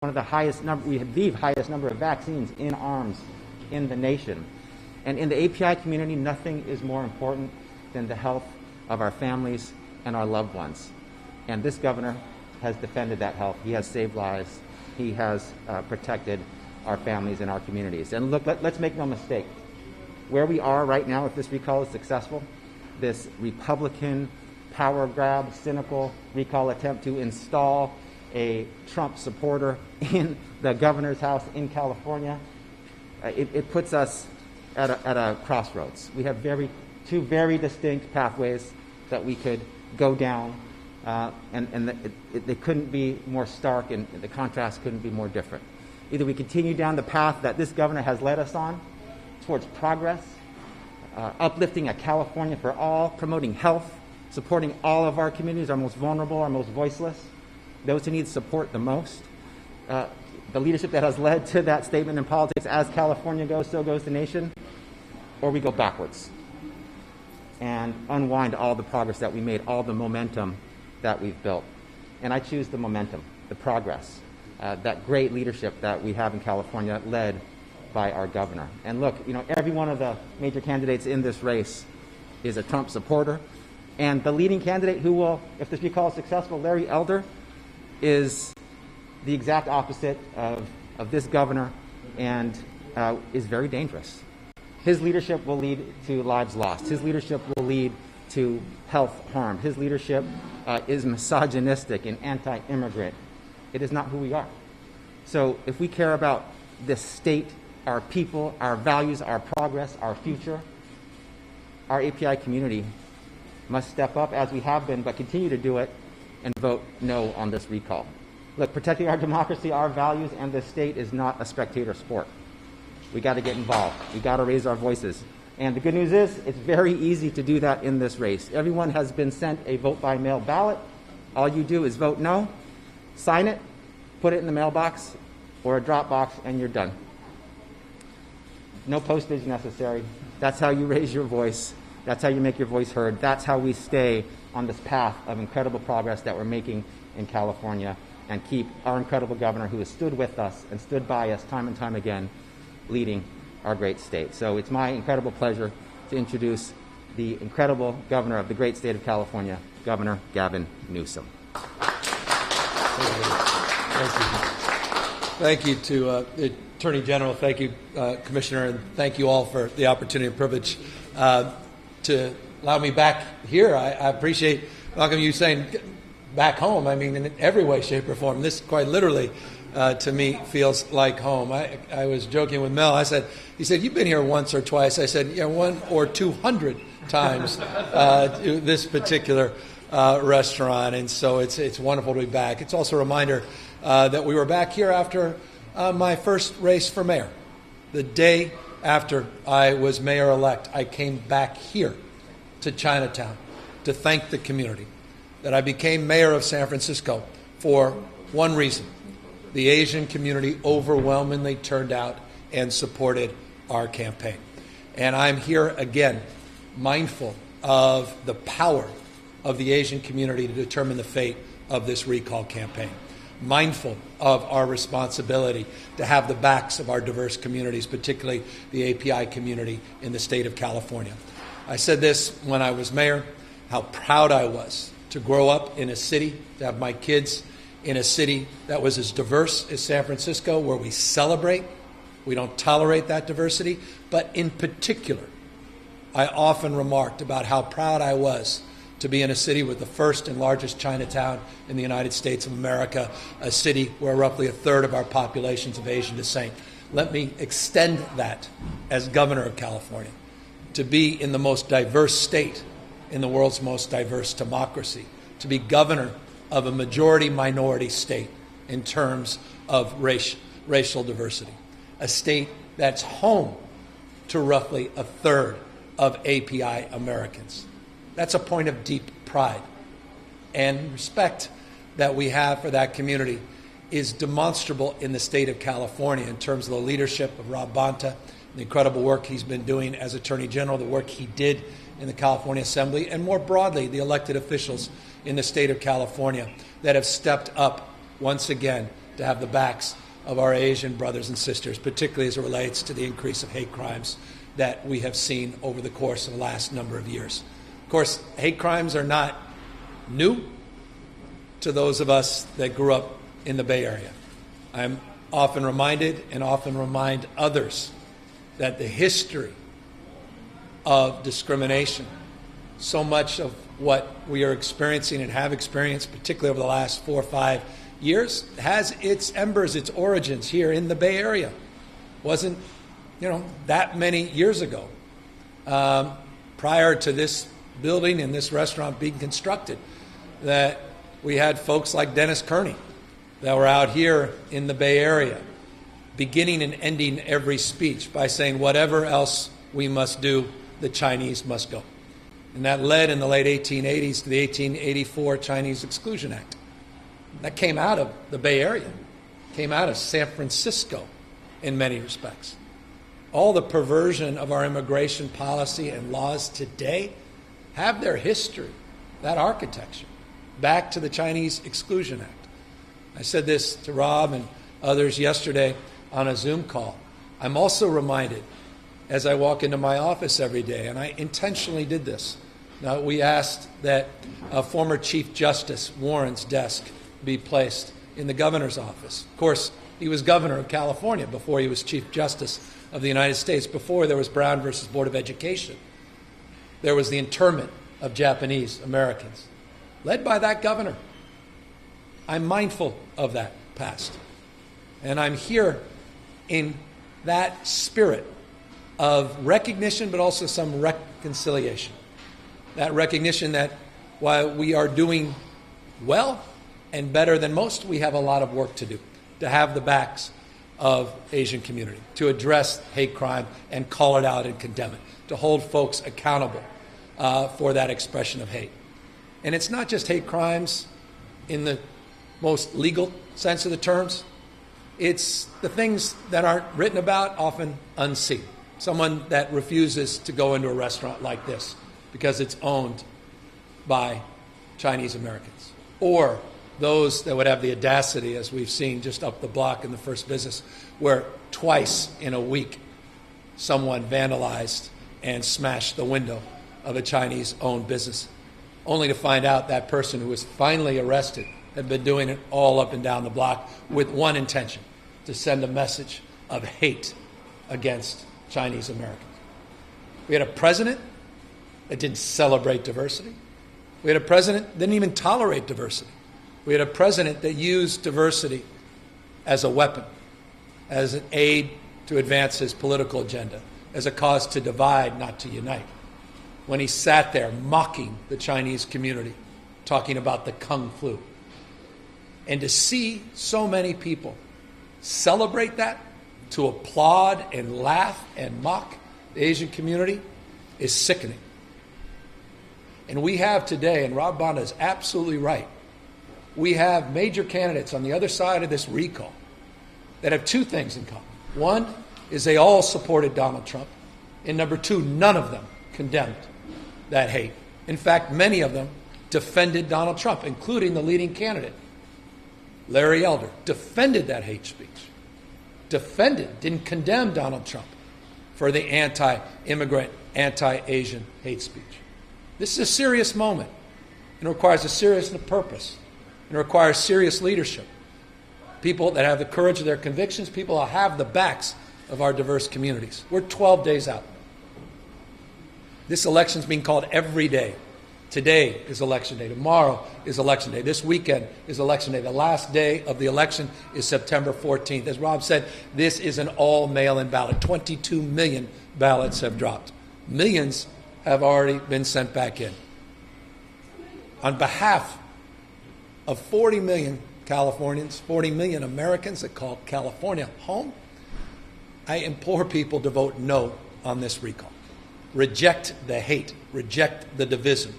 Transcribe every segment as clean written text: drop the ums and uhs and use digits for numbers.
one of the highest number, we have the highest number of vaccines in arms in the nation. And in the API community, nothing is more important than the health of our families and our loved ones. And this governor has defended that health. He has saved lives. He has protected our families and our communities. And look, let's make no mistake. Where we are right now, if this recall is successful, this Republican power grab, cynical recall attempt to install a Trump supporter in the governor's house in California, it puts us at a crossroads. We have two very distinct pathways that we could go down, they couldn't be more stark, and the contrast couldn't be more different. Either we continue down the path that this governor has led us on towards progress, uplifting a California for all, promoting health, supporting all of our communities, our most vulnerable, our most voiceless, those who need support the most. The leadership that has led to that statement in politics, as California goes, so goes the nation, or we go backwards and unwind all the progress that we made, all the momentum that we've built. And I choose the momentum, the progress, that great leadership that we have in California, led by our governor. And look, every one of the major candidates in this race is a Trump supporter. And the leading candidate who will, if this recall is successful, Larry Elder, is the exact opposite of this governor and is very dangerous. His leadership will lead to lives lost. His leadership will lead to health harm. His leadership is misogynistic and anti-immigrant. It is not who we are. So if we care about this state, our people, our values, our progress, our future, our API community must step up, as we have been, but continue to do it, and vote no on this recall. Look, protecting our democracy, our values, and this state is not a spectator sport. We got to get involved. We got to raise our voices. And the good news is, it's very easy to do that in this race. Everyone has been sent a vote-by-mail ballot. All you do is vote no, sign it, put it in the mailbox or a drop box, and you're done. No postage necessary. That's how you raise your voice. That's how you make your voice heard. That's how we stay on this path of incredible progress that we're making in California, and keep our incredible governor, who has stood with us and stood by us time and time again, leading our great state. So it's my incredible pleasure to introduce the incredible governor of the great state of California, Governor Gavin Newsom. Thank you to the Attorney General. Thank you, Commissioner, and thank you all for the opportunity and privilege to allow me back here. I appreciate, Malcolm, you saying back home. I mean, in every way, shape, or form. This quite literally, to me, feels like home. I was joking with Mel. He said, you've been here once or twice. I said, yeah, 100 or 200 times to this particular restaurant. And so it's wonderful to be back. It's also a reminder that we were back here after my first race for mayor. The day after I was mayor-elect, I came back here to Chinatown to thank the community that I became mayor of San Francisco for one reason. The Asian community overwhelmingly turned out and supported our campaign. And I'm here again, mindful of the power of the Asian community to determine the fate of this recall campaign. Mindful of our responsibility to have the backs of our diverse communities, particularly the API community in the state of California. I said this when I was mayor, how proud I was to grow up in a city, to have my kids in a city that was as diverse as San Francisco, where we celebrate, we don't tolerate that diversity, but in particular, I often remarked about how proud I was to be in a city with the first and largest Chinatown in the United States of America, a city where roughly a third of our population is of Asian descent. Let me extend that as governor of California, to be in the most diverse state in the world's most diverse democracy, to be governor of a majority-minority state in terms of racial diversity, a state that's home to roughly a third of API Americans. That's a point of deep pride, and respect that we have for that community is demonstrable in the state of California in terms of the leadership of Rob Bonta, the incredible work he's been doing as Attorney General, the work he did in the California Assembly, and more broadly, the elected officials in the state of California that have stepped up once again to have the backs of our Asian brothers and sisters, particularly as it relates to the increase of hate crimes that we have seen over the course of the last number of years. Of course, hate crimes are not new to those of us that grew up in the Bay Area. I'm often reminded and often remind others that the history of discrimination, so much of what we are experiencing and have experienced, particularly over the last 4 or 5 years, has its embers, its origins here in the Bay Area. Wasn't, that many years ago, prior to this building and this restaurant being constructed, that we had folks like Dennis Kearney that were out here in the Bay Area, beginning and ending every speech by saying, whatever else we must do, the Chinese must go. And that led in the late 1880s to the 1884 Chinese Exclusion Act. That came out of the Bay Area, came out of San Francisco in many respects. All the perversion of our immigration policy and laws today have their history, that architecture, back to the Chinese Exclusion Act. I said this to Rob and others yesterday on a Zoom call. I'm also reminded as I walk into my office every day, and I intentionally did this. Now, we asked that former Chief Justice Warren's desk be placed in the governor's office. Of course, he was governor of California before he was Chief Justice of the United States, before there was Brown versus Board of Education. There was the internment of Japanese Americans, led by that governor. I'm mindful of that past. And I'm here in that spirit of recognition, but also some reconciliation. That recognition that while we are doing well and better than most, we have a lot of work to do to have the backs of Asian community, to address hate crime and call it out and condemn it, to hold folks accountable for that expression of hate. And it's not just hate crimes in the most legal sense of the terms. It's the things that aren't written about, often unseen. Someone that refuses to go into a restaurant like this because it's owned by Chinese Americans. Or those that would have the audacity, as we've seen just up the block in the First Business, where twice in a week someone vandalized and smashed the window of a Chinese-owned business, only to find out that person who was finally arrested had been doing it all up and down the block with one intention: to send a message of hate against Chinese Americans. We had a president that didn't celebrate diversity. We had a president that didn't even tolerate diversity. We had a president that used diversity as a weapon, as an aid to advance his political agenda, as a cause to divide, not to unite. When he sat there mocking the Chinese community, talking about the Kung Flu. And to see so many people celebrate that, to applaud and laugh and mock the Asian community, is sickening. And we have today, and Rob Bonda is absolutely right, we have major candidates on the other side of this recall that have two things in common. One is they all supported Donald Trump, and number two, none of them condemned that hate. In fact, many of them defended Donald Trump, including the leading candidate, Larry Elder, defended that hate speech. Defended, didn't condemn Donald Trump for the anti-immigrant, anti-Asian hate speech. This is a serious moment. It requires a serious purpose. It requires serious leadership. People that have the courage of their convictions, people that have the backs of our diverse communities. We're 12 days out. This election is being called every day. Today is election day. Tomorrow is election day. This weekend is election day. The last day of the election is September 14th. As Rob said, this is an all mail-in ballot. 22 million ballots have dropped. Millions have already been sent back in. On behalf of 40 million Californians, 40 million Americans that call California home, I implore people to vote no on this recall. Reject the hate. Reject the division.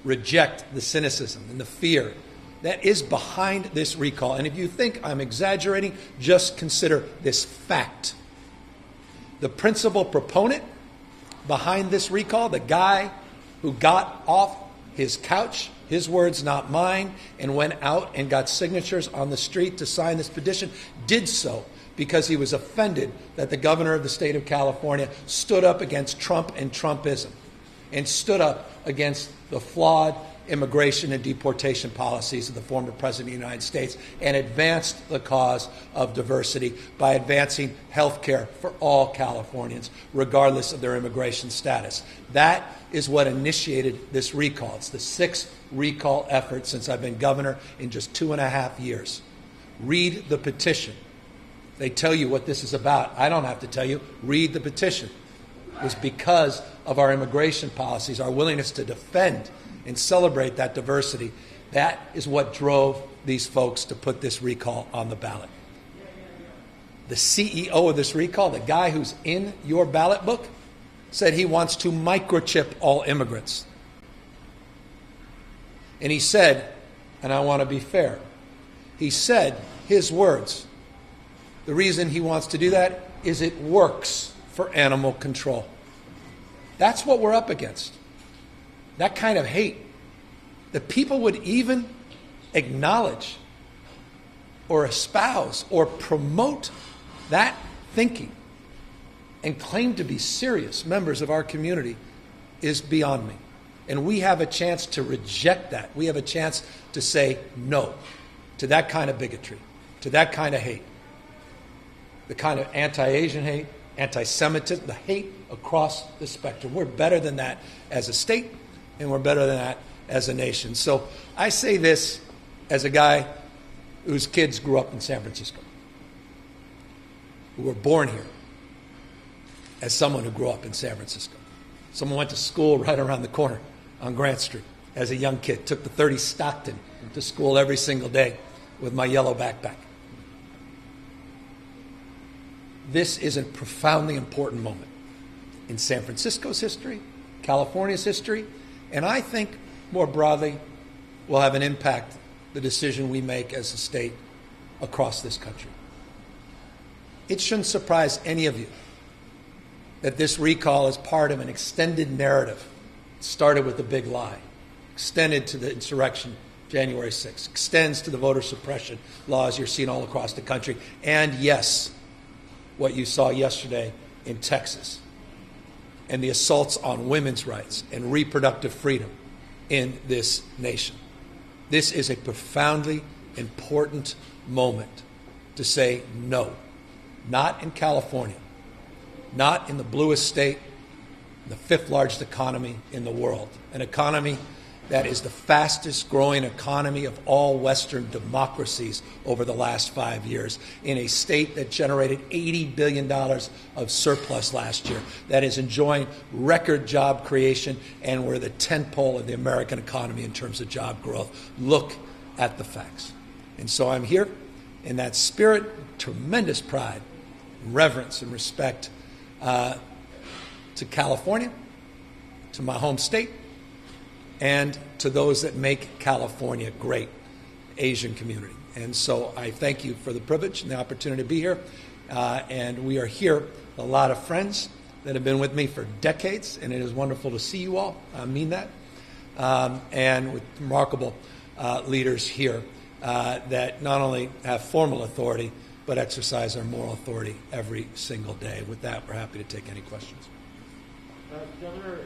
Reject the cynicism and the fear that is behind this recall. And if you think I'm exaggerating, just consider this fact. The principal proponent behind this recall, the guy who got off his couch his words, not mine, and went out and got signatures on the street to sign this petition, did so because he was offended that the governor of the state of California stood up against Trump and Trumpism and stood up against the flawed immigration and deportation policies of the former president of the United States and advanced the cause of diversity by advancing health care for all Californians, regardless of their immigration status. That is what initiated this recall. It's the 6th recall effort since I've been governor in just 2.5 years. Read the petition. They tell you what this is about. I don't have to tell you. Read the petition. It was because of our immigration policies, our willingness to defend and celebrate that diversity. That is what drove these folks to put this recall on the ballot. The CEO of this recall, the guy who's in your ballot book, said he wants to microchip all immigrants. And he said, and I want to be fair, he said, his words, the reason he wants to do that is it works for animal control. That's what we're up against. That kind of hate, that people would even acknowledge or espouse or promote that thinking and claim to be serious members of our community is beyond me. And we have a chance to reject that. We have a chance to say no to that kind of bigotry, to that kind of hate, the kind of anti-Asian hate, anti-Semitism, the hate across the spectrum. We're better than that as a state, and we're better than that as a nation. So I say this as a guy whose kids grew up in San Francisco, who were born here, as someone who grew up in San Francisco. Someone went to school right around the corner on Grant Street as a young kid, took the 30 Stockton to school every single day with my yellow backpack. This is a profoundly important moment in San Francisco's history, California's history, and I think more broadly will have an impact the decision we make as a state across this country. It shouldn't surprise any of you that this recall is part of an extended narrative. It started with the big lie, extended to the insurrection, January 6th, extends to the voter suppression laws you're seeing all across the country, and yes, what you saw yesterday in Texas, and the assaults on women's rights and reproductive freedom in this nation. This is a profoundly important moment to say no, not in California, not in the bluest state, the 5th largest economy in the world, an economy that is the fastest growing economy of all Western democracies over the last 5 years, in a state that generated $80 billion of surplus last year, that is enjoying record job creation, and we're the tentpole of the American economy in terms of job growth. Look at the facts. And so I'm here in that spirit, tremendous pride, reverence, and respect to California, to my home state, and to those that make California great, Asian community. And so I thank you for the privilege and the opportunity to be here. And we are here, a lot of friends that have been with me for decades, and it is wonderful to see you all. I mean that. And with remarkable leaders here that not only have formal authority, but exercise our moral authority every single day. With that, we're happy to take any questions. Governor,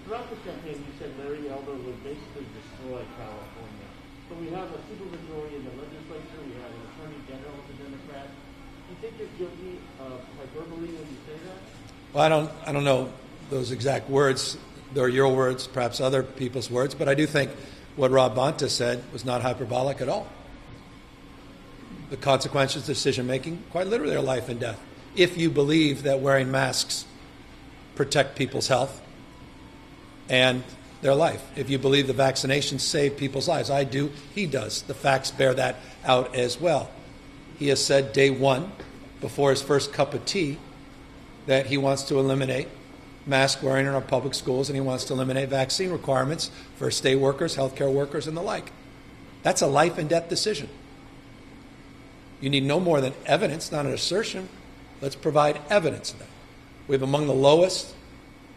throughout the campaign, you said Larry Elder would basically destroy California. But we have a supermajority in the legislature. We have an attorney general as a Democrat. Do you think you're guilty of hyperbole when you say that? Well, I don't know those exact words. They're your words, perhaps other people's words. But I do think what Rob Bonta said was not hyperbolic at all. The consequences of decision-making, quite literally, are life and death. If you believe that wearing masks protect people's health and their life. If you believe the vaccinations save people's lives, I do, he does. The facts bear that out as well. He has said day one, before his first cup of tea, that he wants to eliminate mask wearing in our public schools, and he wants to eliminate vaccine requirements for state workers, healthcare workers, and the like. That's a life and death decision. You need no more than evidence, not an assertion. Let's provide evidence of that. We have among the lowest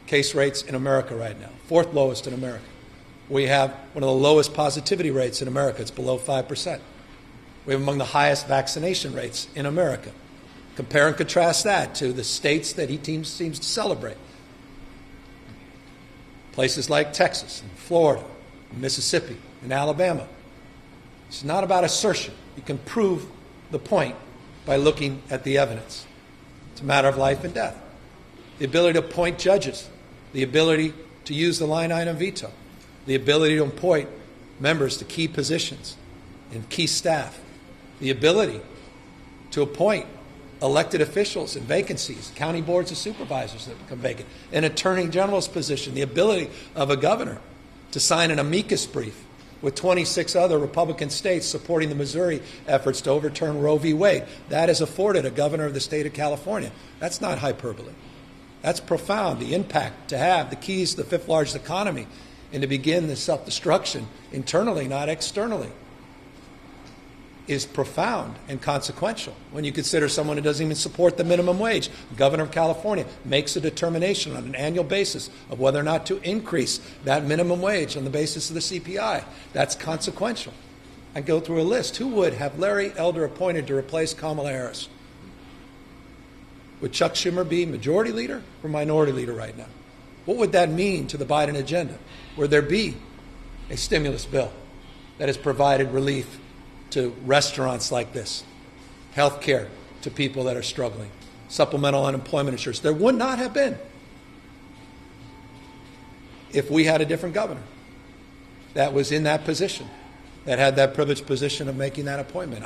case rates in America right now, 4th lowest in America. We have one of the lowest positivity rates in America. It's below 5%. We have among the highest vaccination rates in America. Compare and contrast that to the states that he seems to celebrate. Places like Texas and Florida, and Mississippi, and Alabama. It's not about assertion. You can prove the point by looking at the evidence. It's a matter of life and death. The ability to appoint judges, the ability to use the line item veto, the ability to appoint members to key positions and key staff, the ability to appoint elected officials and vacancies, county boards of supervisors that become vacant, an attorney general's position, the ability of a governor to sign an amicus brief with 26 other Republican states supporting the Missouri efforts to overturn Roe v. Wade. That is afforded a governor of the state of California. That's not hyperbole. That's profound. The impact to have the keys to the fifth largest economy and to begin the self-destruction internally, not externally, is profound and consequential when you consider someone who doesn't even support the minimum wage. The governor of California makes a determination on an annual basis of whether or not to increase that minimum wage on the basis of the CPI. That's consequential. I go through a list. Who would have Larry Elder appointed to replace Kamala Harris? Would Chuck Schumer be majority leader or minority leader right now? What would that mean to the Biden agenda? Would there be a stimulus bill that has provided relief to restaurants like this, health care to people that are struggling, supplemental unemployment insurance? There would not have been if we had a different governor that was in that position, that had that privileged position of making that appointment.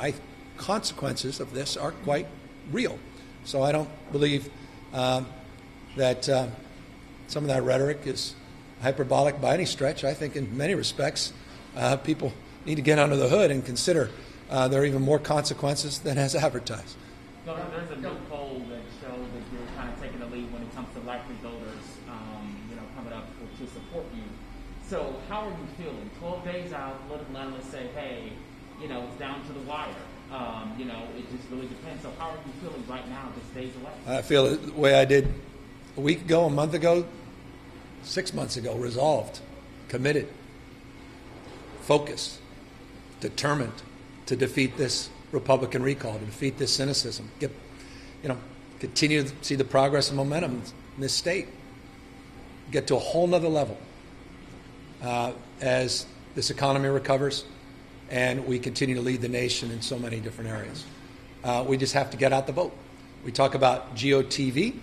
Consequences of this are quite real. So I don't believe that some of that rhetoric is hyperbolic by any stretch. I think in many respects, people need to get under the hood and consider there are even more consequences than as advertised. Governor, there's a new poll that shows that you're kind of taking the lead when it comes to likely voters, coming up to support you. So how are you feeling? 12 days out, political analysts say, hey, it's down to the wire. It just really depends. So how are you feeling right now, just days away? I feel the way I did a week ago, a month ago, 6 months ago, resolved, committed, focused, determined to defeat this Republican recall, to defeat this cynicism, continue to see the progress and momentum in this state, get to a whole nother level as this economy recovers and we continue to lead the nation in so many different areas. We just have to get out the vote. We talk about GOTV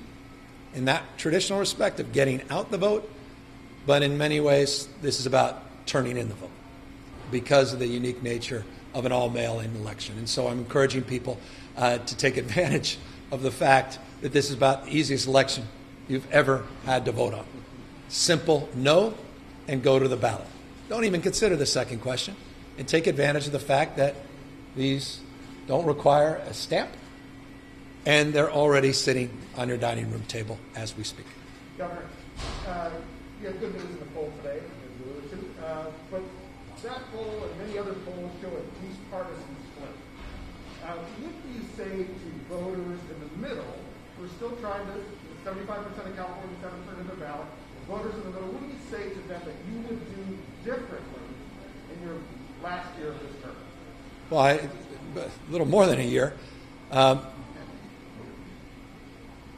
in that traditional respect of getting out the vote, but in many ways this is about turning in the vote because of the unique nature of an all-mail-in election. And so I'm encouraging people to take advantage of the fact that this is about the easiest election you've ever had to vote on. Simple no and go to the ballot. Don't even consider the second question and take advantage of the fact that these don't require a stamp and they're already sitting on your dining room table as we speak. Governor, you have good news in the poll today, as you alluded to, but that poll and many other polls show a least partisan split. What do you say to voters in the middle who are still trying to, 75% of Californians haven't turned in their ballot, voters in the middle, what do you say to them that you would do differently in your last year of this term? Well, a little more than a year. The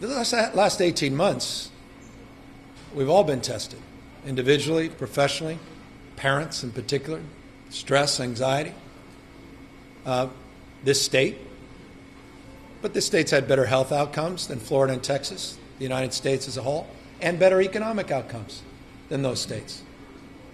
last 18 months, we've all been tested, individually, professionally, parents in particular, stress, anxiety. This state, but this state's had better health outcomes than Florida and Texas, the United States as a whole, and better economic outcomes than those states.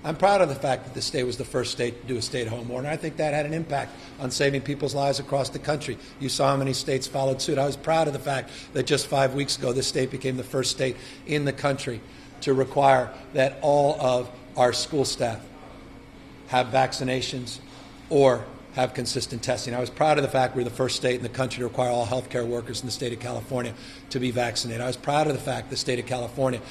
I'm proud of the fact that the state was the first state to do a stay-at-home order, and I think that had an impact on saving people's lives across the country. You saw how many states followed suit. I was proud of the fact that just 5 weeks ago, this state became the first state in the country to require that all of our school staff have vaccinations or have consistent testing. I was proud of the fact we're the first state in the country to require all healthcare workers in the state of California to be vaccinated. I was proud of the fact the state of California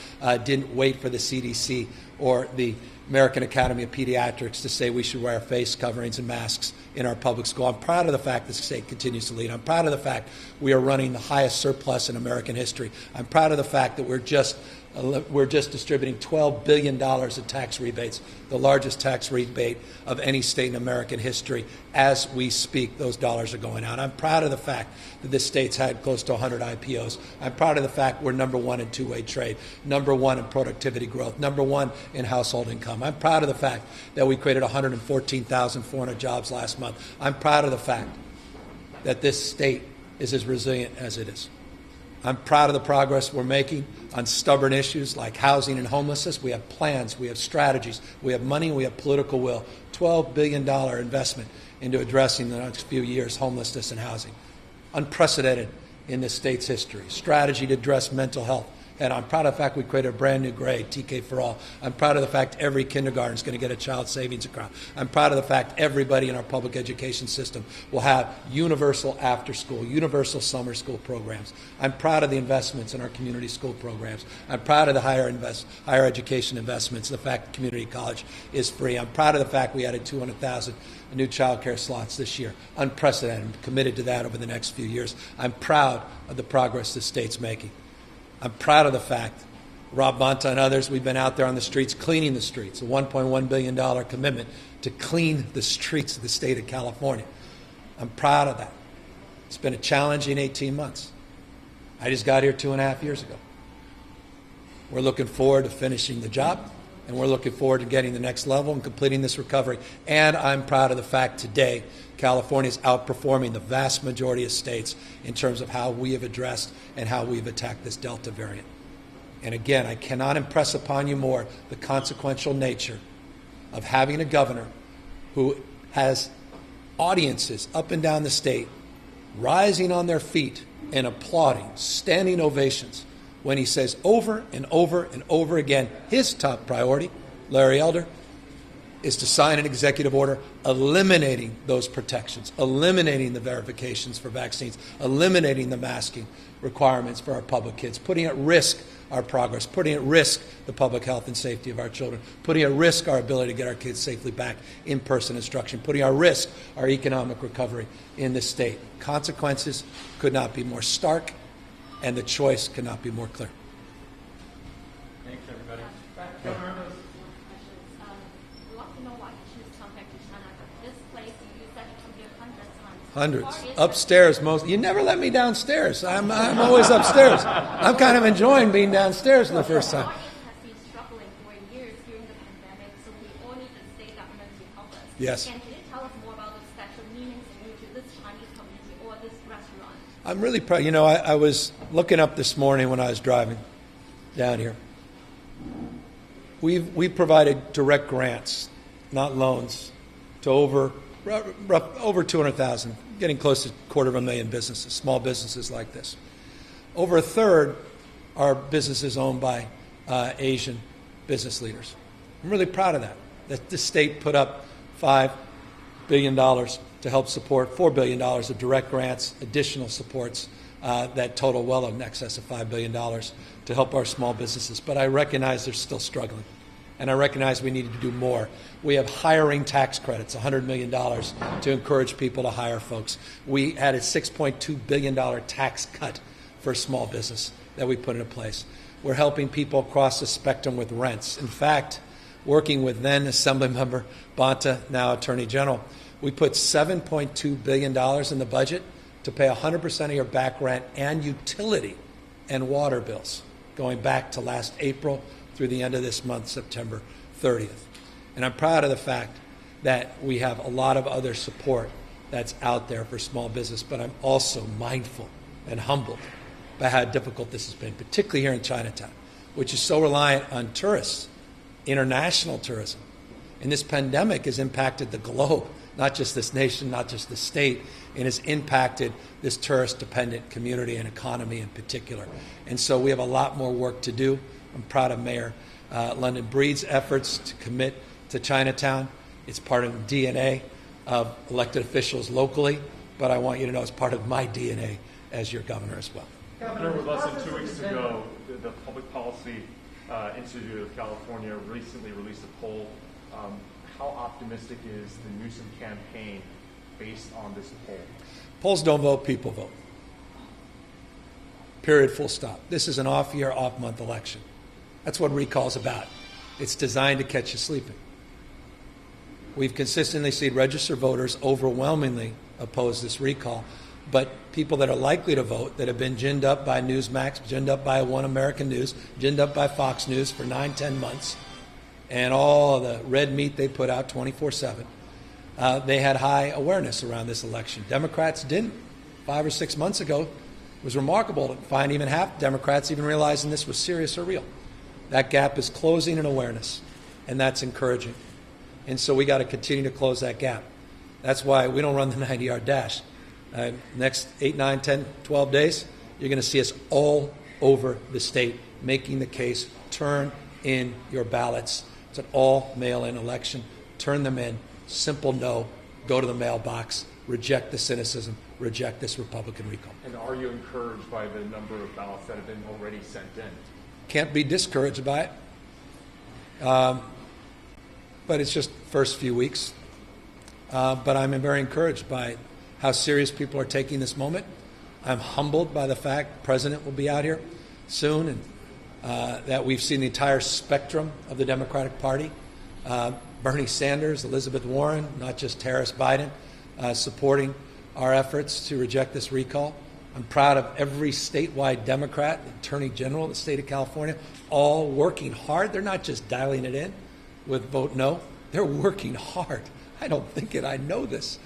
didn't wait for the CDC or the American Academy of Pediatrics to say we should wear face coverings and masks in our public school. I'm proud of the fact the state continues to lead. I'm proud of the fact we are running the highest surplus in American history. I'm proud of the fact that we're just We're just distributing $12 billion of tax rebates, the largest tax rebate of any state in American history. As we speak, those dollars are going out. I'm proud of the fact that this state's had close to 100 IPOs. I'm proud of the fact we're number one in two-way trade, number one in productivity growth, number one in household income. I'm proud of the fact that we created 114,400 jobs last month. I'm proud of the fact that this state is as resilient as it is. I'm proud of the progress we're making on stubborn issues like housing and homelessness. We have plans, we have strategies, we have money, we have political will. $12 billion investment into addressing the next few years homelessness and housing. Unprecedented in this state's history. Strategy to address mental health. And I'm proud of the fact we created a brand new grade, TK for All. I'm proud of the fact every kindergarten is going to get a child savings account. I'm proud of the fact everybody in our public education system will have universal after school, universal summer school programs. I'm proud of the investments in our community school programs. I'm proud of the higher education investments, the fact community college is free. I'm proud of the fact we added 200,000 new child care slots this year. Unprecedented. I'm committed to that over the next few years. I'm proud of the progress the state's making. I'm proud of the fact, Rob Bonta and others, we've been out there on the streets cleaning the streets, a $1.1 billion commitment to clean the streets of the state of California. I'm proud of that. It's been a challenging 18 months. I just got here 2.5 years ago. We're looking forward to finishing the job, and we're looking forward to getting the next level and completing this recovery. And I'm proud of the fact today California is outperforming the vast majority of states in terms of how we have addressed and how we've attacked this Delta variant. And again, I cannot impress upon you more the consequential nature of having a governor who has audiences up and down the state rising on their feet and applauding, standing ovations, when he says over and over and over again, his top priority, Larry Elder, is to sign an executive order eliminating those protections, eliminating the verifications for vaccines, eliminating the masking requirements for our public kids, putting at risk our progress, putting at risk the public health and safety of our children, putting at risk our ability to get our kids safely back in-person instruction, putting at risk our economic recovery in this state. Consequences could not be more stark, and the choice could not be more clear. Thanks, everybody. Hundreds. Upstairs, most. You never let me downstairs. I'm always upstairs. I'm kind of enjoying being downstairs for the first time. Yes. And can you tell us more about the special meanings to this Chinese community or this restaurant? I'm really proud. You know, I was looking up this morning when I was driving down here. We've provided direct grants, not loans, to over 200,000, getting close to 250,000 businesses, small businesses like this. Over a third are businesses owned by Asian business leaders. I'm really proud of that. That the state put up $5 billion to help support $4 billion of direct grants, additional supports that total well in excess of $5 billion to help our small businesses. But I recognize they're still struggling. And I recognize we needed to do more. We have hiring tax credits, $100 million to encourage people to hire folks. We had a $6.2 billion tax cut for small business that we put into place. We're helping people across the spectrum with rents. In fact, working with then Assemblymember Bonta, now Attorney General, we put $7.2 billion in the budget to pay 100% of your back rent and utility and water bills, going back to last April through the end of this month, September 30th. And I'm proud of the fact that we have a lot of other support that's out there for small business, but I'm also mindful and humbled by how difficult this has been, particularly here in Chinatown, which is so reliant on tourists, international tourism. And this pandemic has impacted the globe, not just this nation, not just the state, and has impacted this tourist-dependent community and economy in particular. And so we have a lot more work to do. I'm proud of Mayor London Breed's efforts to commit to Chinatown. It's part of the DNA of elected officials locally, but I want you to know it's part of my DNA as your governor as well. Governor, with less than 2 weeks to go, the Public Policy Institute of California recently released a poll. How optimistic is the Newsom campaign based on this poll? Polls don't vote, people vote. Period, full stop. This is an off-year, off-month election. That's what recall's about. It's designed to catch you sleeping. We've consistently seen registered voters overwhelmingly oppose this recall, but people that are likely to vote, that have been ginned up by Newsmax, ginned up by One American News, ginned up by Fox News for 9-10 months, and all the red meat they put out 24/7, they had high awareness around this election. Democrats didn't. 5 or 6 months ago, it was remarkable to find even half Democrats even realizing this was serious or real. That gap is closing in awareness, and that's encouraging. And so we got to continue to close that gap. That's why we don't run the 90-yard dash. Next 8, 9, 10, 12 days, you're going to see us all over the state making the case, turn in your ballots. It's an all-mail-in election. Turn them in. Simple no. Go to the mailbox. Reject the cynicism. Reject this Republican recall. And are you encouraged by the number of ballots that have been already sent in? Can't be discouraged by it. But it's just first few weeks. But I'm very encouraged by how serious people are taking this moment. I'm humbled by the fact the president will be out here soon, and that we've seen the entire spectrum of the Democratic Party. Bernie Sanders, Elizabeth Warren, not just Harris, Biden, supporting our efforts to reject this recall. I'm proud of every statewide Democrat, the Attorney General of the state of California, all working hard. They're not just dialing it in with vote no. They're working hard. I don't think it. I know this,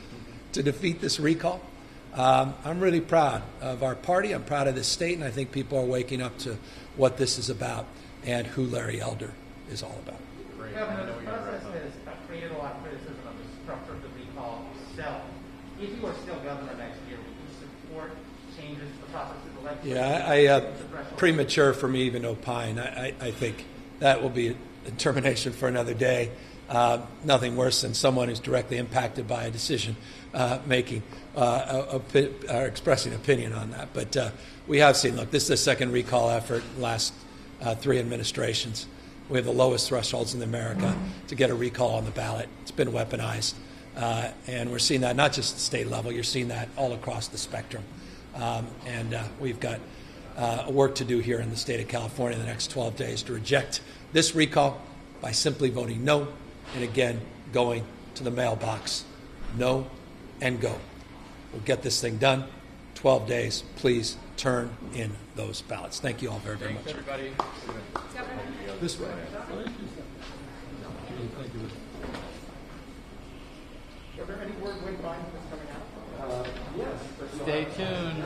to defeat this recall. I'm really proud of our party. I'm proud of this state, and I think people are waking up to what this is about and who Larry Elder is all about. Great. Governor, the process has created a lot of criticism of the structure of the recall itself. If you are still governor next year, would you support changes to the process of the legislature? Yeah, premature for me even to opine. I think that will be a determination for another day. Nothing worse than someone who's directly impacted by a decision making expressing opinion on that. But we have seen, look, this is the second recall effort in the last 3 administrations. We have the lowest thresholds in America to get a recall on the ballot. It's been weaponized. And we're seeing that not just at the state level, you're seeing that all across the spectrum. And we've got work to do here in the state of California in the next 12 days to reject this recall by simply voting no, and again, going to the mailbox. No and go. We'll get this thing done. 12 days. Please turn in those ballots. Thank you all very, very much. Thanks, everybody. This way. Are there any word wait line that's coming out? Stay tuned.